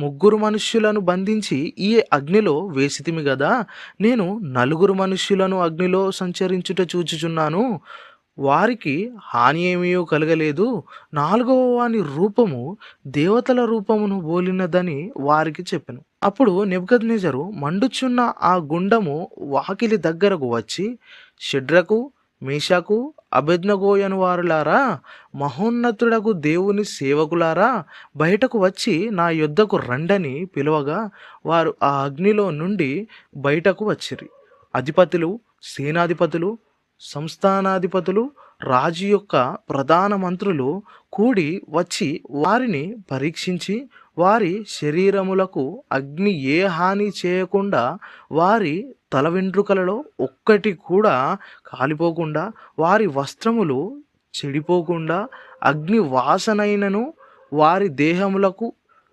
ముగ్గురు మనుష్యులను బంధించి ఈ అగ్నిలో వేసితిమి గదా. నేను నలుగురు మనుష్యులను అగ్నిలో సంచరించుట చూచుచున్నాను, వారికి హాని ఏమీ కలగలేదు. నాలుగవ వాని రూపము దేవతల రూపమును పోలినదని వారికి చెప్పెను. అప్పుడు నెబుకద్నెజరు మండుచున్న ఆ గుండము వాకిలి దగ్గరకు వచ్చి, షడ్రకు, మేషాకు, అబేద్నెగోయను వారులారా, మహోన్నతుడకు దేవుని సేవకులారా, బయటకు వచ్చి నా యొద్దకు రండని పిలువగా వారు ఆ అగ్నిలో నుండి బయటకు వచ్చిరి. అధిపతులు, సేనాధిపతులు, సంస్థానాధిపతులు, రాజు యొక్క ప్రధాన మంత్రులు కూడి వచ్చి వారిని పరీక్షించి, వారి శరీరములకు అగ్ని ఏ హాని చేయకుండా, వారి తల వెంట్రుకలలో ఒక్కటి కూడా కాలిపోకుండా, వారి వస్త్రములు చెడిపోకుండా, అగ్ని వాసనైనను వారి దేహములకు